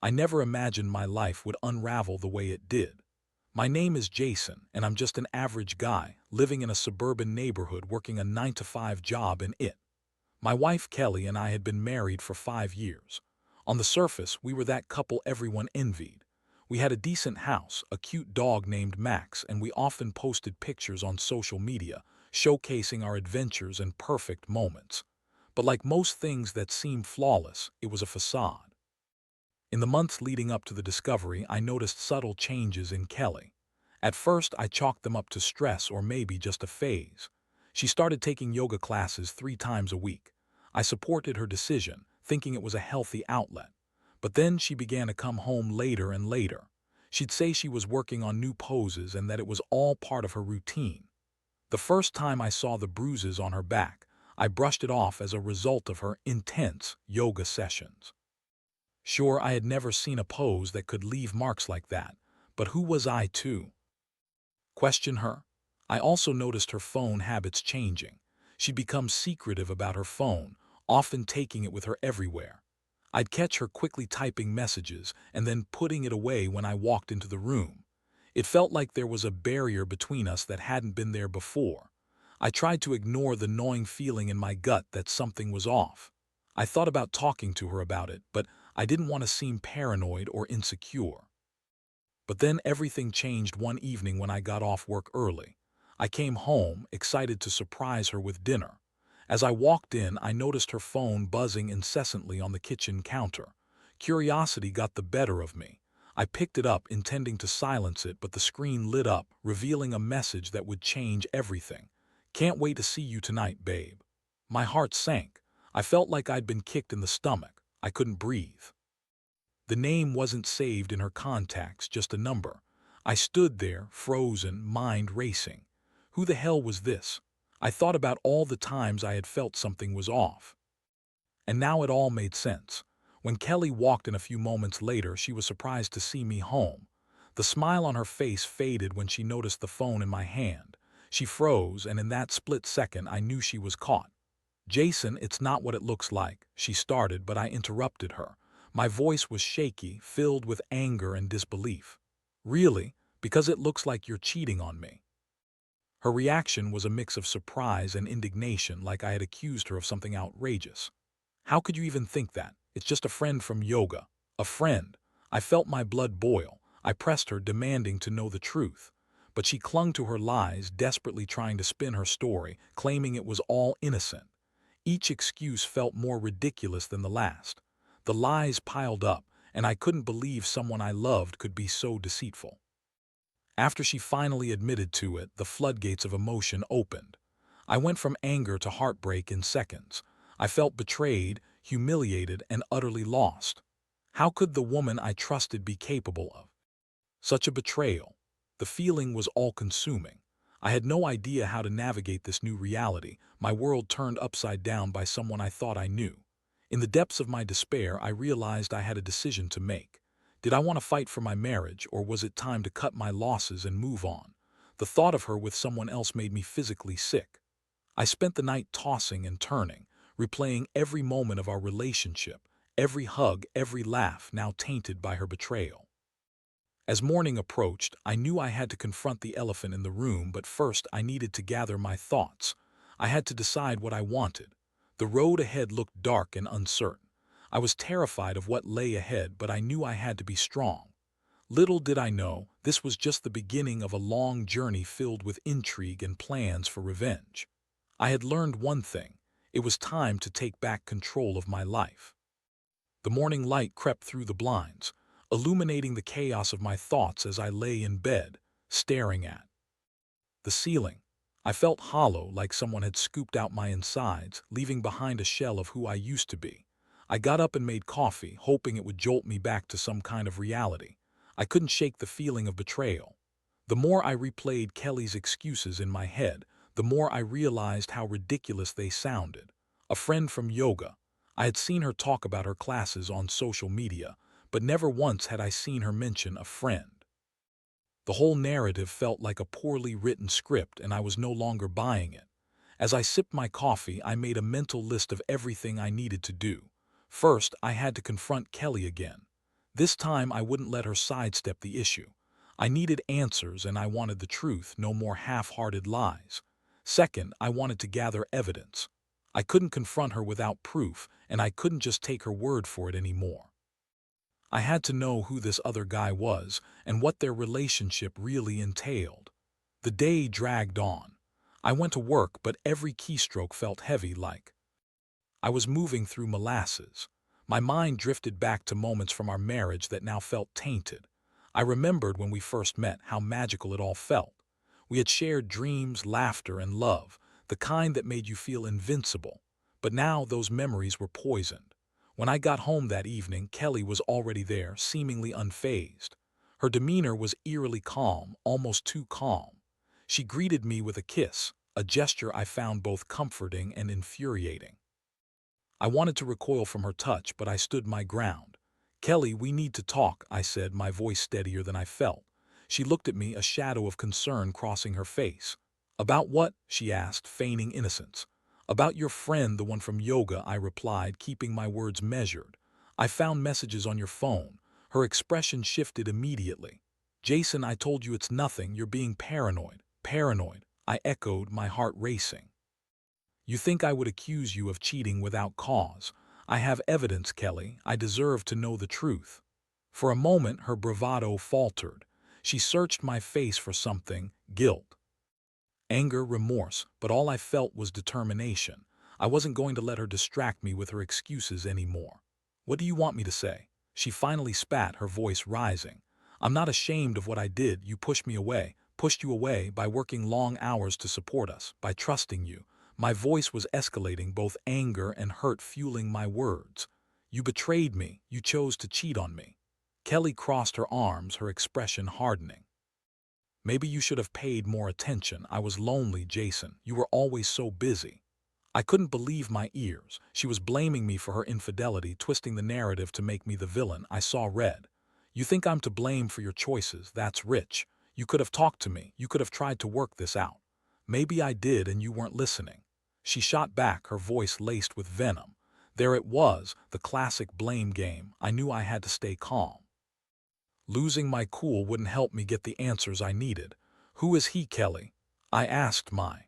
I never imagined my life would unravel the way it did. My name is Jason, and I'm just an average guy, living in a suburban neighborhood working a 9-to-5 job in it. My wife Kelly and I had been married for 5 years. On the surface, we were that couple everyone envied. We had a decent house, a cute dog named Max, and we often posted pictures on social media, showcasing our adventures and perfect moments. But like most things that seem flawless, it was a facade. In the months leading up to the discovery, I noticed subtle changes in Kelly. At first, I chalked them up to stress or maybe just a phase. She started taking yoga classes 3 times a week. I supported her decision, thinking it was a healthy outlet. But then she began to come home later and later. She'd say she was working on new poses and that it was all part of her routine. The first time I saw the bruises on her back, I brushed it off as a result of her intense yoga sessions. Sure, I had never seen a pose that could leave marks like that, but who was I to question her? I also noticed her phone habits changing. She'd become secretive about her phone, often taking it with her everywhere. I'd catch her quickly typing messages and then putting it away when I walked into the room. It felt like there was a barrier between us that hadn't been there before. I tried to ignore the gnawing feeling in my gut that something was off. I thought about talking to her about it, but I didn't want to seem paranoid or insecure. But then everything changed one evening when I got off work early. I came home, excited to surprise her with dinner. As I walked in, I noticed her phone buzzing incessantly on the kitchen counter. Curiosity got the better of me. I picked it up, intending to silence it, but the screen lit up, revealing a message that would change everything. "Can't wait to see you tonight, babe." My heart sank. I felt like I'd been kicked in the stomach. I couldn't breathe. The name wasn't saved in her contacts, just a number. I stood there, frozen, mind racing. Who the hell was this? I thought about all the times I had felt something was off. And now it all made sense. When Kelly walked in a few moments later, she was surprised to see me home. The smile on her face faded when she noticed the phone in my hand. She froze, and in that split second I knew she was caught. "Jason, it's not what it looks like," she started, but I interrupted her. My voice was shaky, filled with anger and disbelief. "Really? Because it looks like you're cheating on me." Her reaction was a mix of surprise and indignation, like I had accused her of something outrageous. "How could you even think that? It's just a friend from yoga." A friend. I felt my blood boil. I pressed her, demanding to know the truth. But she clung to her lies, desperately trying to spin her story, claiming it was all innocent. Each excuse felt more ridiculous than the last. The lies piled up, and I couldn't believe someone I loved could be so deceitful. After she finally admitted to it, the floodgates of emotion opened. I went from anger to heartbreak in seconds. I felt betrayed, humiliated, and utterly lost. How could the woman I trusted be capable of such a betrayal? The feeling was all-consuming. I had no idea how to navigate this new reality, my world turned upside down by someone I thought I knew. In the depths of my despair, I realized I had a decision to make. Did I want to fight for my marriage, or was it time to cut my losses and move on? The thought of her with someone else made me physically sick. I spent the night tossing and turning, replaying every moment of our relationship, every hug, every laugh, now tainted by her betrayal. As morning approached, I knew I had to confront the elephant in the room, but first I needed to gather my thoughts. I had to decide what I wanted. The road ahead looked dark and uncertain. I was terrified of what lay ahead, but I knew I had to be strong. Little did I know, this was just the beginning of a long journey filled with intrigue and plans for revenge. I had learned one thing: it was time to take back control of my life. The morning light crept through the blinds, illuminating the chaos of my thoughts as I lay in bed, staring at the ceiling. I felt hollow, like someone had scooped out my insides, leaving behind a shell of who I used to be. I got up and made coffee, hoping it would jolt me back to some kind of reality. I couldn't shake the feeling of betrayal. The more I replayed Kelly's excuses in my head, the more I realized how ridiculous they sounded. A friend from yoga. I had seen her talk about her classes on social media, but never once had I seen her mention a friend. The whole narrative felt like a poorly written script, and I was no longer buying it. As I sipped my coffee, I made a mental list of everything I needed to do. First, I had to confront Kelly again. This time I wouldn't let her sidestep the issue. I needed answers and I wanted the truth, no more half-hearted lies. Second, I wanted to gather evidence. I couldn't confront her without proof, and I couldn't just take her word for it anymore. I had to know who this other guy was and what their relationship really entailed. The day dragged on. I went to work, but every keystroke felt heavy, like I was moving through molasses. My mind drifted back to moments from our marriage that now felt tainted. I remembered when we first met, how magical it all felt. We had shared dreams, laughter, and love, the kind that made you feel invincible. But now those memories were poisoned. When I got home that evening, Kelly was already there, seemingly unfazed. Her demeanor was eerily calm, almost too calm. She greeted me with a kiss, a gesture I found both comforting and infuriating. I wanted to recoil from her touch, but I stood my ground. "Kelly, we need to talk," I said, my voice steadier than I felt. She looked at me, a shadow of concern crossing her face. "About what?" she asked, feigning innocence. "About your friend, the one from yoga," I replied, keeping my words measured. "I found messages on your phone." Her expression shifted immediately. "Jason, I told you it's nothing. You're being paranoid." "Paranoid," I echoed, my heart racing. "You think I would accuse you of cheating without cause? I have evidence, Kelly. I deserve to know the truth." For a moment, her bravado faltered. She searched my face for something: guilt, anger, remorse, but all I felt was determination. I wasn't going to let her distract me with her excuses anymore. "What do you want me to say?" She finally spat, her voice rising. "I'm not ashamed of what I did. You pushed me away, pushed you away by working long hours to support us, by trusting you." My voice was escalating, both anger and hurt fueling my words. "You betrayed me. You chose to cheat on me." Kelly crossed her arms, her expression hardening. "Maybe you should have paid more attention. I was lonely, Jason. You were always so busy." I couldn't believe my ears. She was blaming me for her infidelity, twisting the narrative to make me the villain. I saw red. "You think I'm to blame for your choices? That's rich. You could have talked to me. You could have tried to work this out." "Maybe I did and you weren't listening." She shot back, her voice laced with venom. There it was, the classic blame game. I knew I had to stay calm. Losing my cool wouldn't help me get the answers I needed. "Who is he, Kelly?" I asked, my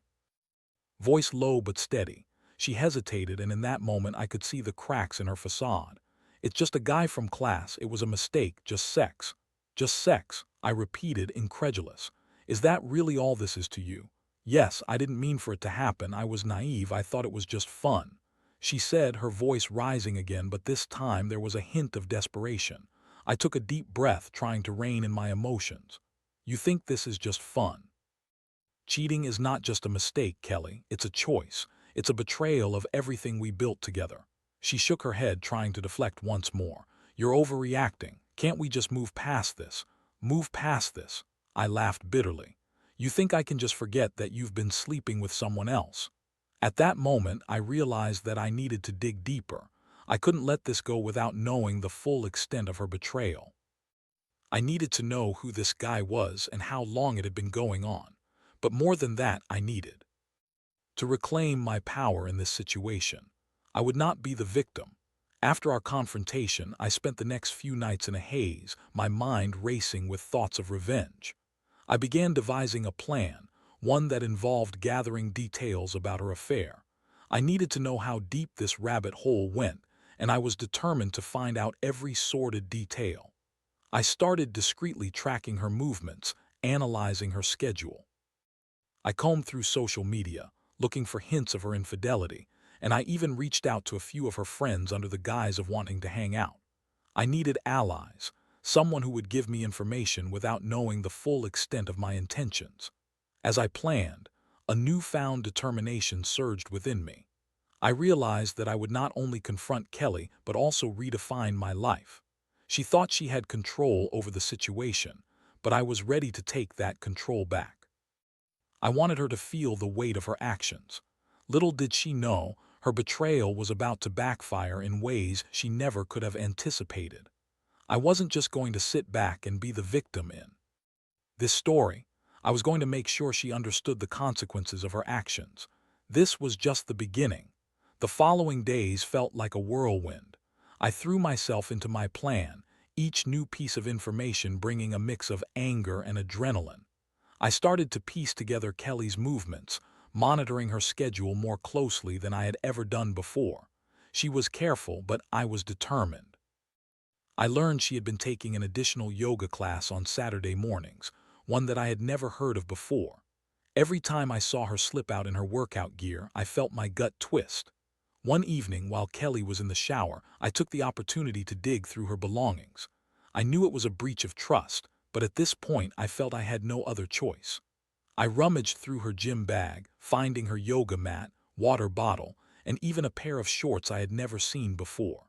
voice low but steady. She hesitated, and in that moment I could see the cracks in her facade. "It's just a guy from class. It was a mistake. Just sex." "Just sex," I repeated, incredulous. "Is that really all this is to you?" "Yes, I didn't mean for it to happen. I was naive. I thought it was just fun," she said, her voice rising again, but this time there was a hint of desperation. I took a deep breath, trying to rein in my emotions. "You think this is just fun?" "Cheating is not just a mistake, Kelly. It's a choice. It's a betrayal of everything we built together." She shook her head, trying to deflect once more. "You're overreacting. Can't we just move past this?" "Move past this?" I laughed bitterly. "You think I can just forget that you've been sleeping with someone else?" At that moment, I realized that I needed to dig deeper. I couldn't let this go without knowing the full extent of her betrayal. I needed to know who this guy was and how long it had been going on. But more than that, I needed to reclaim my power in this situation. I would not be the victim. After our confrontation, I spent the next few nights in a haze, my mind racing with thoughts of revenge. I began devising a plan, one that involved gathering details about her affair. I needed to know how deep this rabbit hole went, and I was determined to find out every sordid detail. I started discreetly tracking her movements, analyzing her schedule. I combed through social media, looking for hints of her infidelity, and I even reached out to a few of her friends under the guise of wanting to hang out. I needed allies, someone who would give me information without knowing the full extent of my intentions. As I planned, a newfound determination surged within me. I realized that I would not only confront Kelly but also redefine my life. She thought she had control over the situation, but I was ready to take that control back. I wanted her to feel the weight of her actions. Little did she know, her betrayal was about to backfire in ways she never could have anticipated. I wasn't just going to sit back and be the victim in this story. I was going to make sure she understood the consequences of her actions. This was just the beginning. The following days felt like a whirlwind. I threw myself into my plan, each new piece of information bringing a mix of anger and adrenaline. I started to piece together Kelly's movements, monitoring her schedule more closely than I had ever done before. She was careful, but I was determined. I learned she had been taking an additional yoga class on Saturday mornings, one that I had never heard of before. Every time I saw her slip out in her workout gear, I felt my gut twist. One evening, while Kelly was in the shower, I took the opportunity to dig through her belongings. I knew it was a breach of trust, but at this point I felt I had no other choice. I rummaged through her gym bag, finding her yoga mat, water bottle, and even a pair of shorts I had never seen before.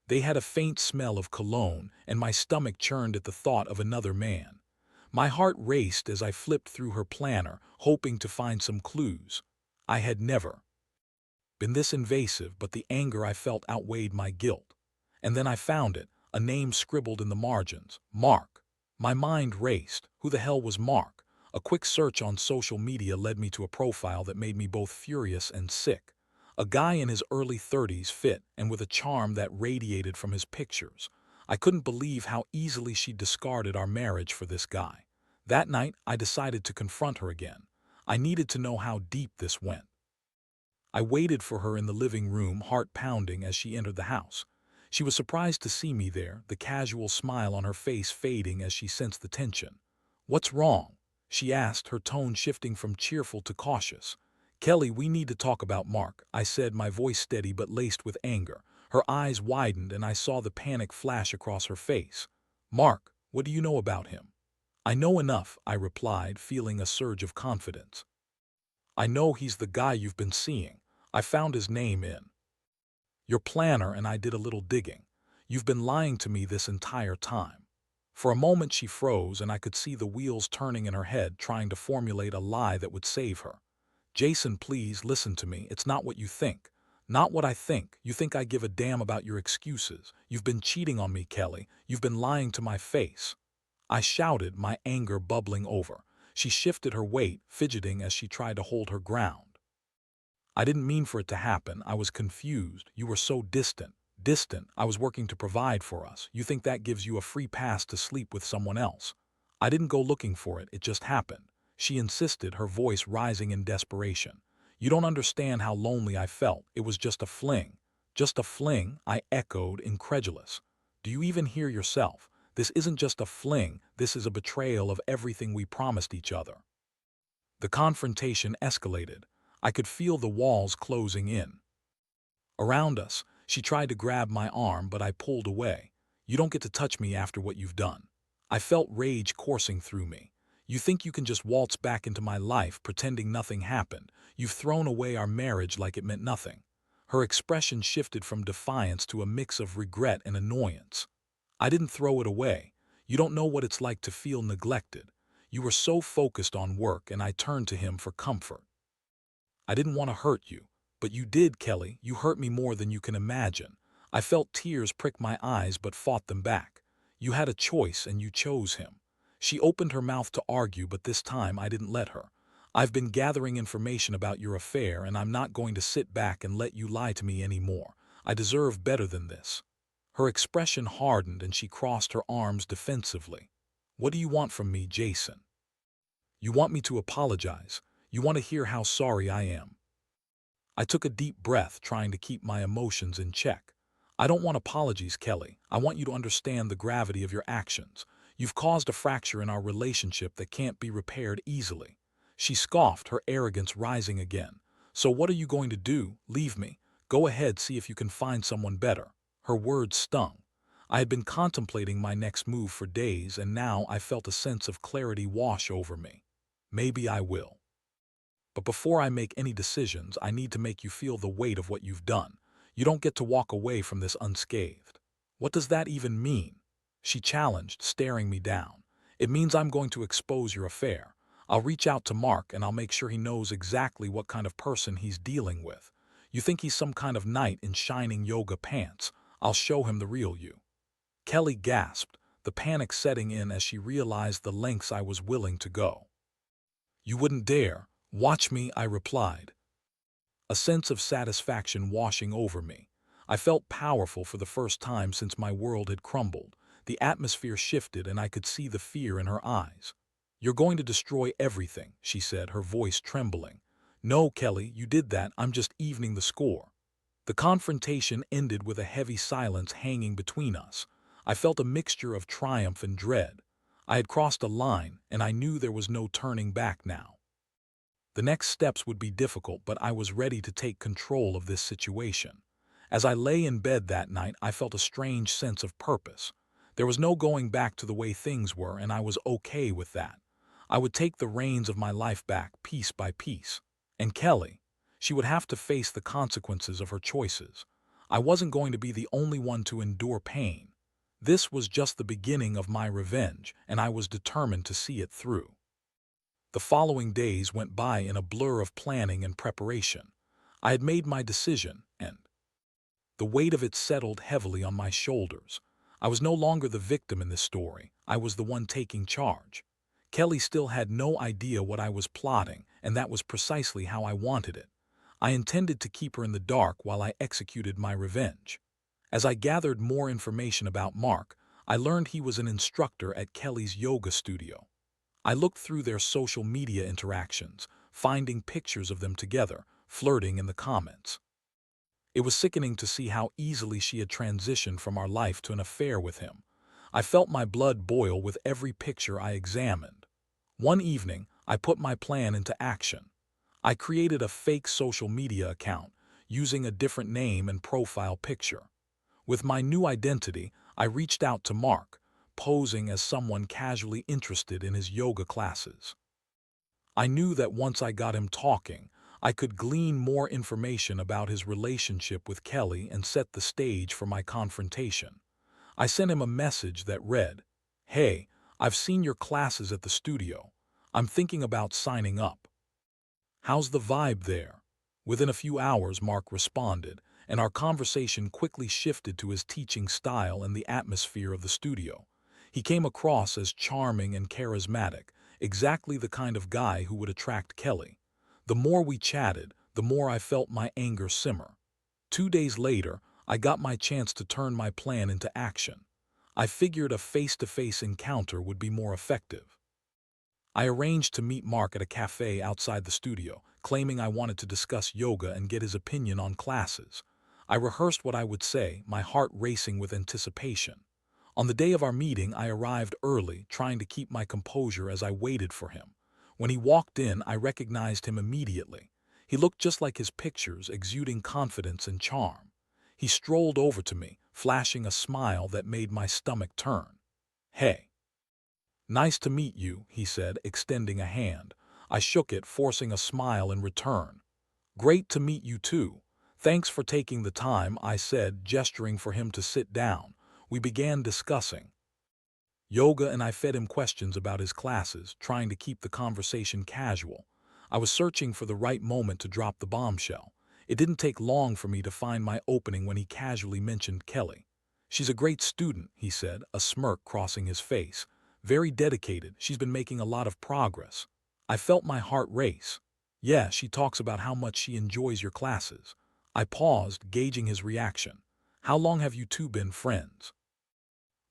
They had a faint smell of cologne, and my stomach churned at the thought of another man. My heart raced as I flipped through her planner, hoping to find some clues. I had never been this invasive, but the anger I felt outweighed my guilt. And then I found it, a name scribbled in the margins, Mark. My mind raced. Who the hell was Mark? A quick search on social media led me to a profile that made me both furious and sick. A guy in his early 30s, fit and with a charm that radiated from his pictures. I couldn't believe how easily she discarded our marriage for this guy. That night, I decided to confront her again. I needed to know how deep this went. I waited for her in the living room, heart pounding as she entered the house. She was surprised to see me there, the casual smile on her face fading as she sensed the tension. "What's wrong?" she asked, her tone shifting from cheerful to cautious. "Kelly, we need to talk about Mark," I said, my voice steady but laced with anger. Her eyes widened and I saw the panic flash across her face. "Mark, what do you know about him?" "I know enough," I replied, feeling a surge of confidence. "I know he's the guy you've been seeing. I found his name in your planner and I did a little digging. You've been lying to me this entire time." For a moment she froze and I could see the wheels turning in her head, trying to formulate a lie that would save her. "Jason, please listen to me. It's not what you think. Not what I think. You think I give a damn about your excuses. You've been cheating on me, Kelly. You've been lying to my face." I shouted, my anger bubbling over. She shifted her weight, fidgeting as she tried to hold her ground. "I didn't mean for it to happen. I was confused. You were so distant. Distant. I was working to provide for us. You think that gives you a free pass to sleep with someone else. I didn't go looking for it. It just happened," she insisted, her voice rising in desperation. "You don't understand how lonely I felt. It was just a fling." "Just a fling?" I echoed, incredulous. "Do you even hear yourself? This isn't just a fling. This is a betrayal of everything we promised each other." The confrontation escalated. I could feel the walls closing in around us. She tried to grab my arm, but I pulled away. "You don't get to touch me after what you've done." I felt rage coursing through me. "You think you can just waltz back into my life pretending nothing happened? You've thrown away our marriage like it meant nothing." Her expression shifted from defiance to a mix of regret and annoyance. "I didn't throw it away. You don't know what it's like to feel neglected. You were so focused on work and I turned to him for comfort. I didn't want to hurt you. But you did, Kelly. You hurt me more than you can imagine." I felt tears prick my eyes but fought them back. "You had a choice and you chose him." She opened her mouth to argue, but this time I didn't let her. "I've been gathering information about your affair and I'm not going to sit back and let you lie to me anymore. I deserve better than this." Her expression hardened and she crossed her arms defensively. "What do you want from me, Jason? You want me to apologize? You want to hear how sorry I am?" I took a deep breath, trying to keep my emotions in check. "I don't want apologies, Kelly. I want you to understand the gravity of your actions. You've caused a fracture in our relationship that can't be repaired easily." She scoffed, her arrogance rising again. "So what are you going to do? Leave me? Go ahead, see if you can find someone better." Her words stung. I had been contemplating my next move for days, and now I felt a sense of clarity wash over me. "Maybe I will. But before I make any decisions, I need to make you feel the weight of what you've done. You don't get to walk away from this unscathed." "What does that even mean?" she challenged, staring me down. "It means I'm going to expose your affair. I'll reach out to Mark and I'll make sure he knows exactly what kind of person he's dealing with. You think he's some kind of knight in shining yoga pants? I'll show him the real you." Kelly gasped, the panic setting in as she realized the lengths I was willing to go. "You wouldn't dare." "Watch me," I replied, a sense of satisfaction washing over me. I felt powerful for the first time since my world had crumbled. The atmosphere shifted and I could see the fear in her eyes. "You're going to destroy everything," she said, her voice trembling. "No, Kelly, you did that. I'm just evening the score." The confrontation ended with a heavy silence hanging between us. I felt a mixture of triumph and dread. I had crossed a line, and I knew there was no turning back now. The next steps would be difficult, but I was ready to take control of this situation. As I lay in bed that night, I felt a strange sense of purpose. There was no going back to the way things were, and I was okay with that. I would take the reins of my life back piece by piece. And Kelly, she would have to face the consequences of her choices. I wasn't going to be the only one to endure pain. This was just the beginning of my revenge, and I was determined to see it through. The following days went by in a blur of planning and preparation. I had made my decision, and the weight of it settled heavily on my shoulders. I was no longer the victim in this story. I was the one taking charge. Kelly still had no idea what I was plotting, and that was precisely how I wanted it. I intended to keep her in the dark while I executed my revenge. As I gathered more information about Mark, I learned he was an instructor at Kelly's yoga studio. I looked through their social media interactions, finding pictures of them together, flirting in the comments. It was sickening to see how easily she had transitioned from our life to an affair with him. I felt my blood boil with every picture I examined. One evening, I put my plan into action. I created a fake social media account, using a different name and profile picture. With my new identity, I reached out to Mark, posing as someone casually interested in his yoga classes. I knew that once I got him talking, I could glean more information about his relationship with Kelly and set the stage for my confrontation. I sent him a message that read, "Hey, I've seen your classes at the studio. I'm thinking about signing up. How's the vibe there?" Within a few hours, Mark responded, and our conversation quickly shifted to his teaching style and the atmosphere of the studio. He came across as charming and charismatic, exactly the kind of guy who would attract Kelly. The more we chatted, the more I felt my anger simmer. 2 days later, I got my chance to turn my plan into action. I figured a face-to-face encounter would be more effective. I arranged to meet Mark at a cafe outside the studio, claiming I wanted to discuss yoga and get his opinion on classes. I rehearsed what I would say, my heart racing with anticipation. On the day of our meeting, I arrived early, trying to keep my composure as I waited for him. When he walked in, I recognized him immediately. He looked just like his pictures, exuding confidence and charm. He strolled over to me, flashing a smile that made my stomach turn. "Hey. Nice to meet you," he said, extending a hand. I shook it, forcing a smile in return. "Great to meet you too. Thanks for taking the time," I said, gesturing for him to sit down. We began discussing yoga, and I fed him questions about his classes, trying to keep the conversation casual. I was searching for the right moment to drop the bombshell. It didn't take long for me to find my opening when he casually mentioned Kelly. "She's a great student," he said, a smirk crossing his face. "Very dedicated. She's been making a lot of progress." I felt my heart race. "Yeah, she talks about how much she enjoys your classes." I paused, gauging his reaction. "How long have you two been friends?"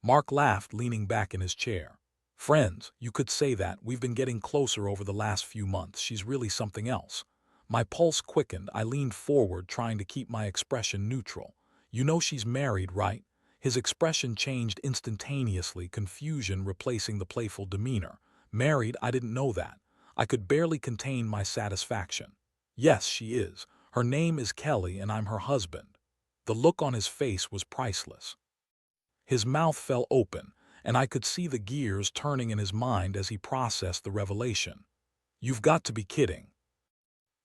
Mark laughed, leaning back in his chair. "Friends, you could say that. We've been getting closer over the last few months. She's really something else." My pulse quickened. I leaned forward, trying to keep my expression neutral. "You know she's married, right?" His expression changed instantaneously, confusion replacing the playful demeanor. "Married? I didn't know that." I could barely contain my satisfaction. "Yes, she is. Her name is Kelly, and I'm her husband." The look on his face was priceless. His mouth fell open, and I could see the gears turning in his mind as he processed the revelation. "You've got to be kidding."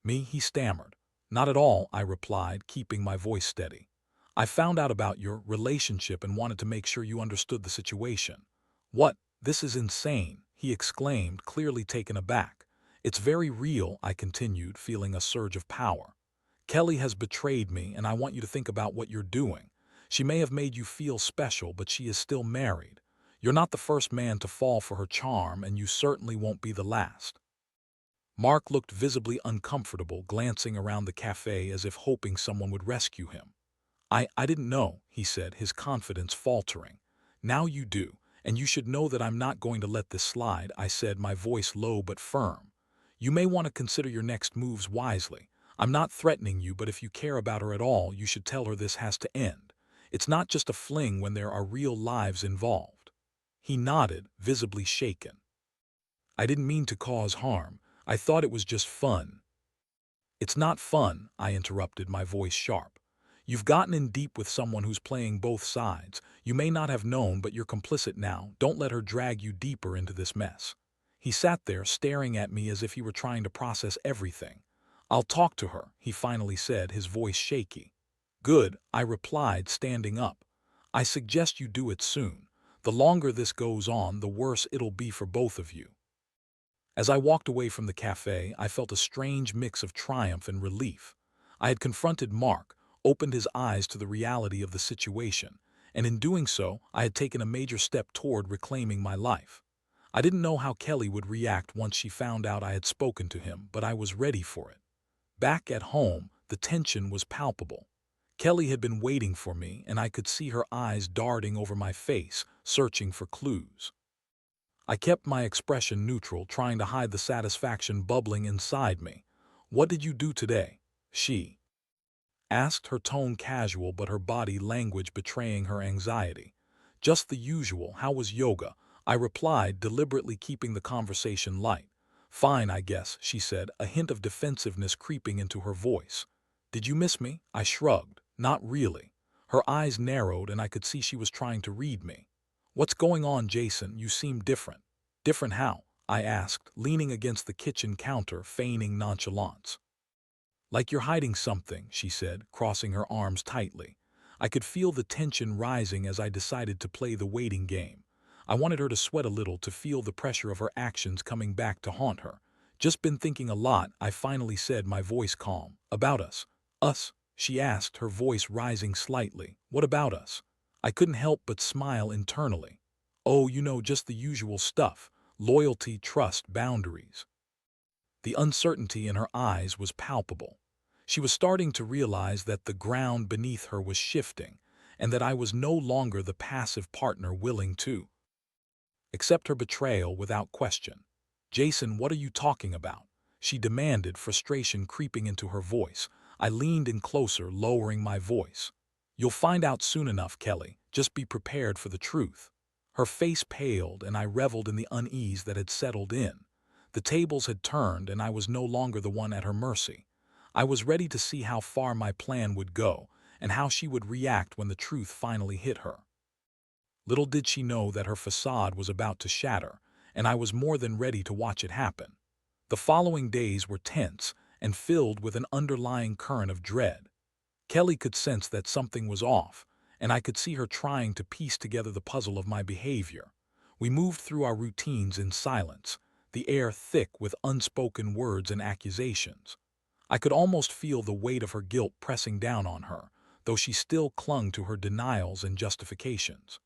"Me?" he stammered. "Not at all," I replied, keeping my voice steady. "I found out about your relationship and wanted to make sure you understood the situation." "What? This is insane," he exclaimed, clearly taken aback. "It's very real," I continued, feeling a surge of power. "Kelly has betrayed me, and I want you to think about what you're doing. She may have made you feel special, but she is still married. You're not the first man to fall for her charm, and you certainly won't be the last." Mark looked visibly uncomfortable, glancing around the cafe as if hoping someone would rescue him. I didn't know," he said, his confidence faltering. Now you do, and you should know that I'm not going to let this slide, I said, my voice low but firm. You may want to consider your next moves wisely. I'm not threatening you, but if you care about her at all, you should tell her this has to end. It's not just a fling when there are real lives involved. He nodded, visibly shaken. I didn't mean to cause harm. I thought it was just fun. It's not fun, I interrupted, my voice sharp. You've gotten in deep with someone who's playing both sides. You may not have known, but you're complicit now. Don't let her drag you deeper into this mess. He sat there, staring at me as if he were trying to process everything. I'll talk to her, he finally said, his voice shaky. Good, I replied, standing up. I suggest you do it soon. The longer this goes on, the worse it'll be for both of you. As I walked away from the cafe, I felt a strange mix of triumph and relief. I had confronted Mark, opened his eyes to the reality of the situation, and in doing so, I had taken a major step toward reclaiming my life. I didn't know how Kelly would react once she found out I had spoken to him, but I was ready for it. Back at home, the tension was palpable. Kelly had been waiting for me, and I could see her eyes darting over my face, searching for clues. I kept my expression neutral, trying to hide the satisfaction bubbling inside me. What did you do today? She asked, her tone casual but her body language betraying her anxiety. Just the usual. How was yoga? I replied, deliberately keeping the conversation light. Fine, I guess, she said, a hint of defensiveness creeping into her voice. Did you miss me? I shrugged. Not really. Her eyes narrowed and I could see she was trying to read me. What's going on, Jason? You seem different. Different how? I asked, leaning against the kitchen counter, feigning nonchalance. Like you're hiding something, she said, crossing her arms tightly. I could feel the tension rising as I decided to play the waiting game. I wanted her to sweat a little, to feel the pressure of her actions coming back to haunt her. Just been thinking a lot, I finally said, my voice calm. About us? Us? She asked, her voice rising slightly. What about us? I couldn't help but smile internally. Oh, just the usual stuff. Loyalty, trust, boundaries. The uncertainty in her eyes was palpable. She was starting to realize that the ground beneath her was shifting, and that I was no longer the passive partner willing to accept her betrayal without question. Jason, what are you talking about? She demanded, frustration creeping into her voice. I leaned in closer, lowering my voice. You'll find out soon enough, Kelly. Just be prepared for the truth. Her face paled, and I reveled in the unease that had settled in. The tables had turned, and I was no longer the one at her mercy. I was ready to see how far my plan would go, and how she would react when the truth finally hit her. Little did she know that her facade was about to shatter, and I was more than ready to watch it happen. The following days were tense and filled with an underlying current of dread. Kelly could sense that something was off, and I could see her trying to piece together the puzzle of my behavior. We moved through our routines in silence, the air thick with unspoken words and accusations. I could almost feel the weight of her guilt pressing down on her, though she still clung to her denials and justifications.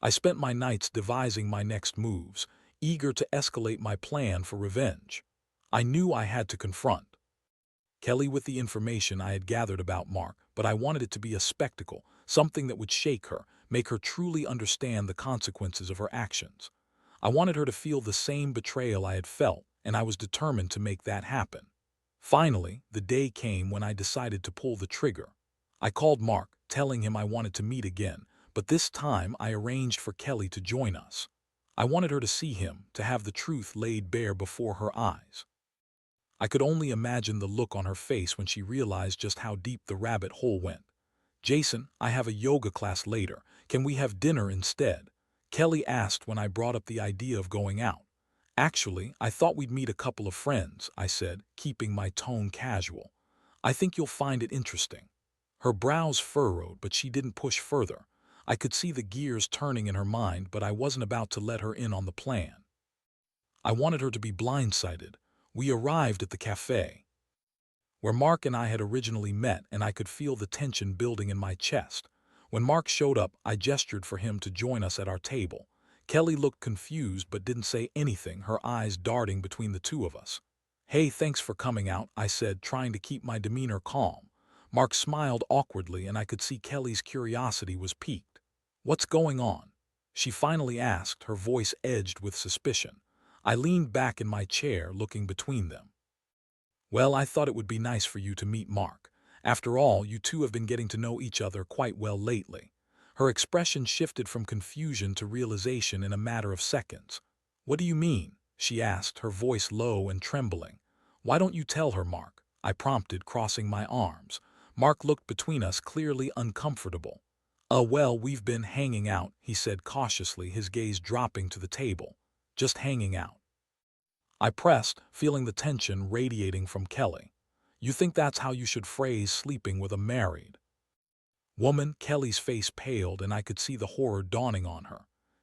I spent my nights devising my next moves, eager to escalate my plan for revenge. I knew I had to confront Kelly with the information I had gathered about Mark, but I wanted it to be a spectacle, something that would shake her, make her truly understand the consequences of her actions. I wanted her to feel the same betrayal I had felt, and I was determined to make that happen. Finally, the day came when I decided to pull the trigger. I called Mark, telling him I wanted to meet again, but this time I arranged for Kelly to join us. I wanted her to see him, to have the truth laid bare before her eyes. I could only imagine the look on her face when she realized just how deep the rabbit hole went. Jason, I have a yoga class later. Can we have dinner instead? Kelly asked when I brought up the idea of going out. Actually, I thought we'd meet a couple of friends, I said, keeping my tone casual. I think you'll find it interesting. Her brows furrowed, but she didn't push further. I could see the gears turning in her mind, but I wasn't about to let her in on the plan. I wanted her to be blindsided. We arrived at the cafe where Mark and I had originally met, and I could feel the tension building in my chest. When Mark showed up, I gestured for him to join us at our table. Kelly looked confused but didn't say anything, her eyes darting between the two of us. Hey, thanks for coming out, I said, trying to keep my demeanor calm. Mark smiled awkwardly, and I could see Kelly's curiosity was piqued. What's going on? she finally asked, her voice edged with suspicion. I leaned back in my chair, looking between them. Well, I thought it would be nice for you to meet Mark. After all, you two have been getting to know each other quite well lately. Her expression shifted from confusion to realization in a matter of seconds. What do you mean? She asked, her voice low and trembling. Why don't you tell her, Mark? I prompted, crossing my arms. Mark looked between us, clearly uncomfortable. Well, we've been hanging out, he said cautiously, his gaze dropping to the table. Just hanging out. I pressed, feeling the tension radiating from Kelly. You think that's how you should phrase sleeping with a married woman? Kelly's face paled and I could see the horror dawning on her.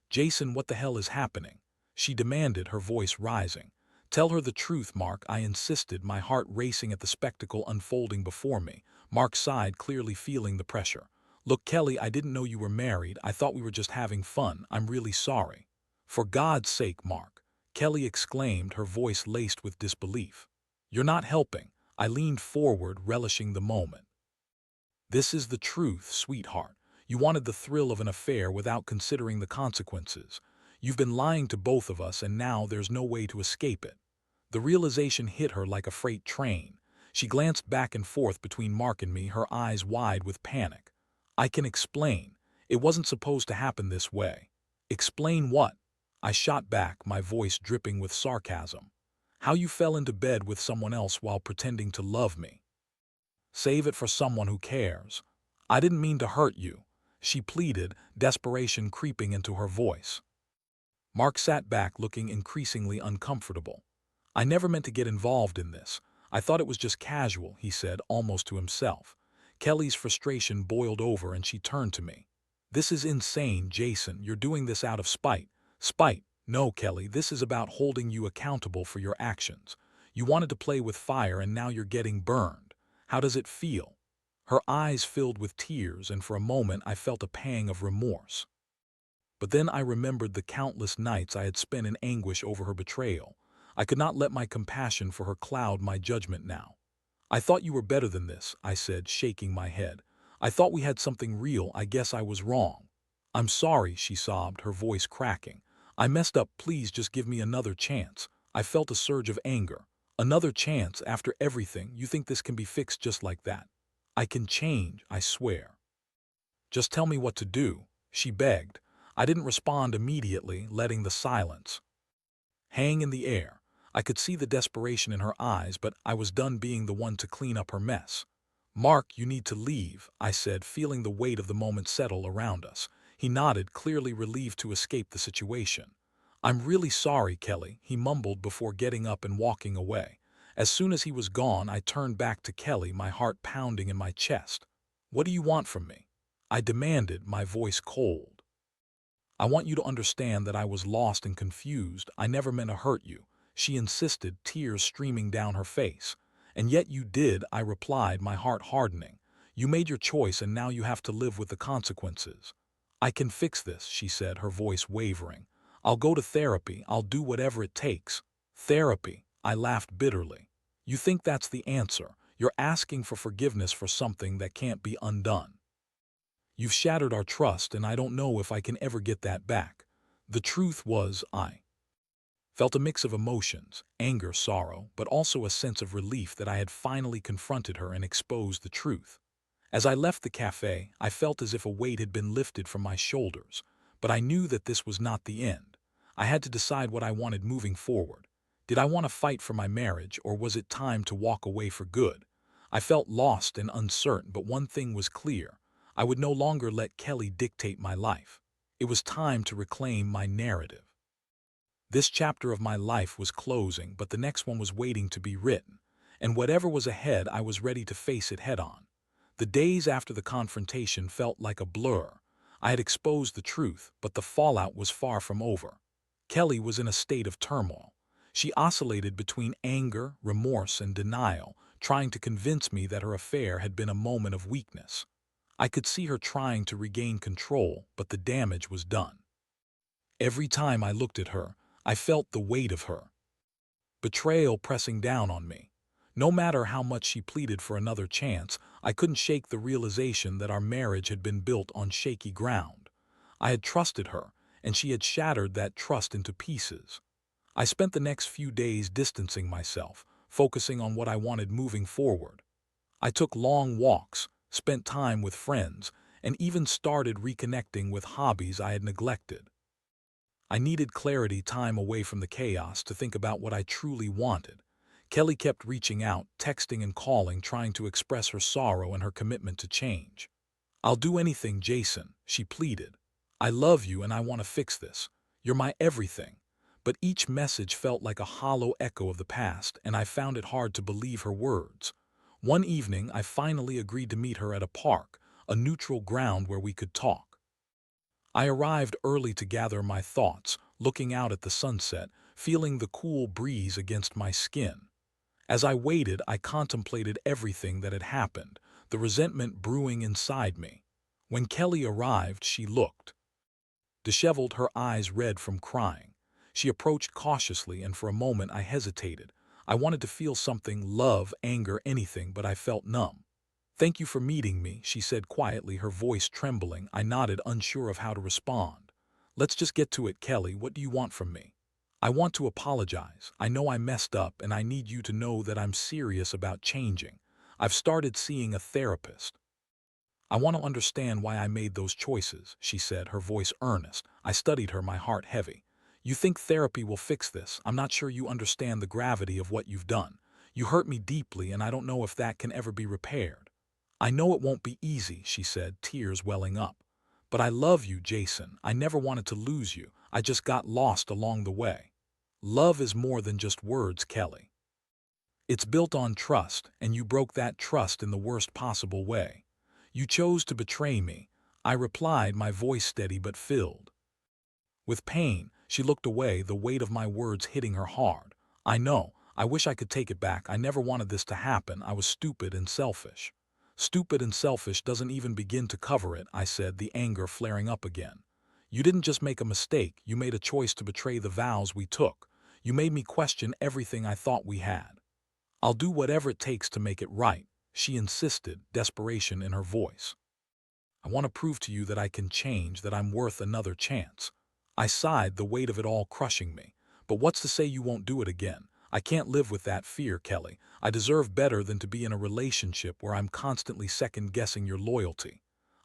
Jason, what the hell is happening? She demanded, her voice rising. Tell her the truth, Mark, I insisted, my heart racing at the spectacle unfolding before me. Mark sighed, clearly feeling the pressure. Look, Kelly, I didn't know you were married. I thought we were just having fun. I'm really sorry. For God's sake, Mark, Kelly exclaimed, her voice laced with disbelief. You're not helping. I leaned forward, relishing the moment. This is the truth, sweetheart. You wanted the thrill of an affair without considering the consequences. You've been lying to both of us, and now there's no way to escape it. The realization hit her like a freight train. She glanced back and forth between Mark and me, her eyes wide with panic. I can explain. It wasn't supposed to happen this way. Explain what? I shot back, my voice dripping with sarcasm. How you fell into bed with someone else while pretending to love me. Save it for someone who cares. I didn't mean to hurt you, she pleaded, desperation creeping into her voice. Mark sat back, looking increasingly uncomfortable. I never meant to get involved in this. I thought it was just casual, he said, almost to himself. Kelly's frustration boiled over and she turned to me. This is insane, Jason. You're doing this out of spite. Spite? No, Kelly, this is about holding you accountable for your actions. You wanted to play with fire and now you're getting burned. How does it feel? Her eyes filled with tears, and for a moment I felt a pang of remorse. But then I remembered the countless nights I had spent in anguish over her betrayal. I could not let my compassion for her cloud my judgment now. I thought you were better than this, I said, shaking my head. I thought we had something real. I guess I was wrong. I'm sorry, she sobbed, her voice cracking. I messed up. Please just give me another chance. I felt a surge of anger. Another chance after everything? You think this can be fixed just like that? I can change, I swear. Just tell me what to do, she begged. I didn't respond immediately, letting the silence hang in the air. I could see the desperation in her eyes, but I was done being the one to clean up her mess. Mark, you need to leave, I said, feeling the weight of the moment settle around us. He nodded, clearly relieved to escape the situation. I'm really sorry, Kelly, he mumbled before getting up and walking away. As soon as he was gone, I turned back to Kelly, my heart pounding in my chest. What do you want from me? I demanded, my voice cold. I want you to understand that I was lost and confused. I never meant to hurt you, she insisted, tears streaming down her face. And yet you did, I replied, my heart hardening. You made your choice and now you have to live with the consequences. I can fix this, she said, her voice wavering. I'll go to therapy. I'll do whatever it takes. Therapy? I laughed bitterly. You think that's the answer? You're asking for forgiveness for something that can't be undone. You've shattered our trust, and I don't know if I can ever get that back. The truth was, I felt a mix of emotions, anger, sorrow, but also a sense of relief that I had finally confronted her and exposed the truth. As I left the cafe, I felt as if a weight had been lifted from my shoulders, but I knew that this was not the end. I had to decide what I wanted moving forward. Did I want to fight for my marriage, or was it time to walk away for good? I felt lost and uncertain, but one thing was clear. I would no longer let Kelly dictate my life. It was time to reclaim my narrative. This chapter of my life was closing, but the next one was waiting to be written, and whatever was ahead, I was ready to face it head-on. The days after the confrontation felt like a blur. I had exposed the truth, but the fallout was far from over. Kelly was in a state of turmoil. She oscillated between anger, remorse, and denial, trying to convince me that her affair had been a moment of weakness. I could see her trying to regain control, but the damage was done. Every time I looked at her, I felt the weight of her betrayal pressing down on me. No matter how much she pleaded for another chance, I couldn't shake the realization that our marriage had been built on shaky ground. I had trusted her, and she had shattered that trust into pieces. I spent the next few days distancing myself, focusing on what I wanted moving forward. I took long walks, spent time with friends, and even started reconnecting with hobbies I had neglected. I needed clarity, time away from the chaos, to think about what I truly wanted. Kelly kept reaching out, texting and calling, trying to express her sorrow and her commitment to change. "I'll do anything, Jason," she pleaded. "I love you and I want to fix this. You're my everything." But each message felt like a hollow echo of the past, and I found it hard to believe her words. One evening, I finally agreed to meet her at a park, a neutral ground where we could talk. I arrived early to gather my thoughts, looking out at the sunset, feeling the cool breeze against my skin. As I waited, I contemplated everything that had happened, the resentment brewing inside me. When Kelly arrived, she looked disheveled, her eyes red from crying. She approached cautiously, and for a moment I hesitated. I wanted to feel something, love, anger, anything, but I felt numb. "Thank you for meeting me," she said quietly, her voice trembling. I nodded, unsure of how to respond. "Let's just get to it, Kelly. What do you want from me?" "I want to apologize. I know I messed up, and I need you to know that I'm serious about changing. I've started seeing a therapist." "I want to understand why I made those choices," she said, her voice earnest. I studied her, my heart heavy. "You think therapy will fix this? I'm not sure you understand the gravity of what you've done. You hurt me deeply, and I don't know if that can ever be repaired." "I know it won't be easy," she said, tears welling up. "But I love you, Jason. I never wanted to lose you. I just got lost along the way." "Love is more than just words, Kelly. It's built on trust, and you broke that trust in the worst possible way. You chose to betray me," I replied, my voice steady but filled with pain. She looked away, the weight of my words hitting her hard. "I know. I wish I could take it back. I never wanted this to happen. I was stupid and selfish." "Stupid and selfish doesn't even begin to cover it," I said, the anger flaring up again. "You didn't just make a mistake. You made a choice to betray the vows we took. You made me question everything I thought we had." "I'll do whatever it takes to make it right," she insisted, desperation in her voice. "I want to prove to you that I can change, that I'm worth another chance." I sighed, the weight of it all crushing me. "But what's to say you won't do it again? I can't live with that fear, Kelly. I deserve better than to be in a relationship where I'm constantly second-guessing your loyalty."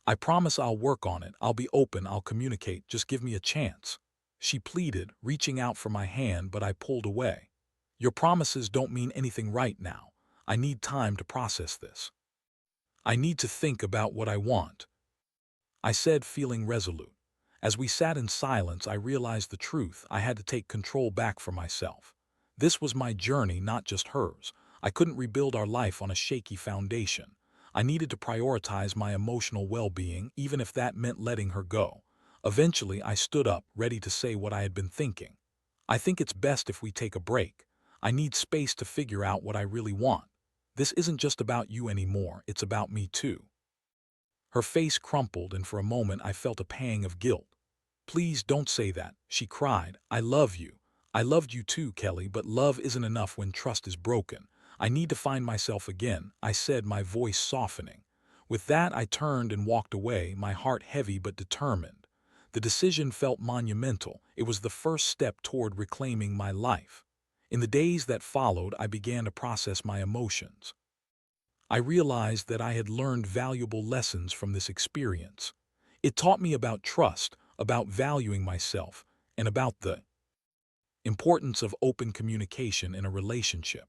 "I promise I'll work on it. I'll be open. I'll communicate. Just give me a chance," she pleaded, reaching out for my hand, but I pulled away. "Your promises don't mean anything right now. I need time to process this. I need to think about what I want," I said, feeling resolute. As we sat in silence, I realized the truth. I had to take control back for myself. This was my journey, not just hers. I couldn't rebuild our life on a shaky foundation. I needed to prioritize my emotional well-being, even if that meant letting her go. Eventually, I stood up, ready to say what I had been thinking. "I think it's best if we take a break. I need space to figure out what I really want. This isn't just about you anymore, it's about me too." Her face crumpled, and for a moment I felt a pang of guilt. "Please don't say that," she cried. "I love you. I loved you too, Kelly, but love isn't enough when trust is broken. I need to find myself again," I said, my voice softening. With that, I turned and walked away, my heart heavy but determined. The decision felt monumental. It was the first step toward reclaiming my life. In the days that followed, I began to process my emotions. I realized that I had learned valuable lessons from this experience. It taught me about trust, about valuing myself, and about the importance of open communication in a relationship.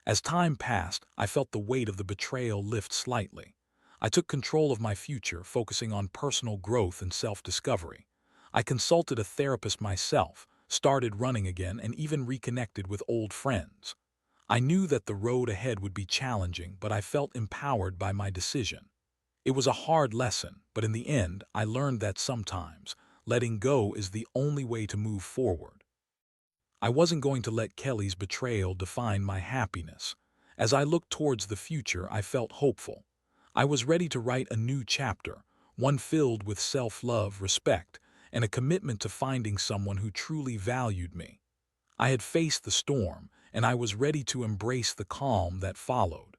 As time passed, I felt the weight of the betrayal lift slightly. I took control of my future, focusing on personal growth and self-discovery. I consulted a therapist myself, started running again, and even reconnected with old friends. I knew that the road ahead would be challenging, but I felt empowered by my decision. It was a hard lesson, but in the end, I learned that sometimes letting go is the only way to move forward. I wasn't going to let Kelly's betrayal define my happiness. As I looked towards the future, I felt hopeful. I was ready to write a new chapter, one filled with self-love, respect, and a commitment to finding someone who truly valued me. I had faced the storm, and I was ready to embrace the calm that followed.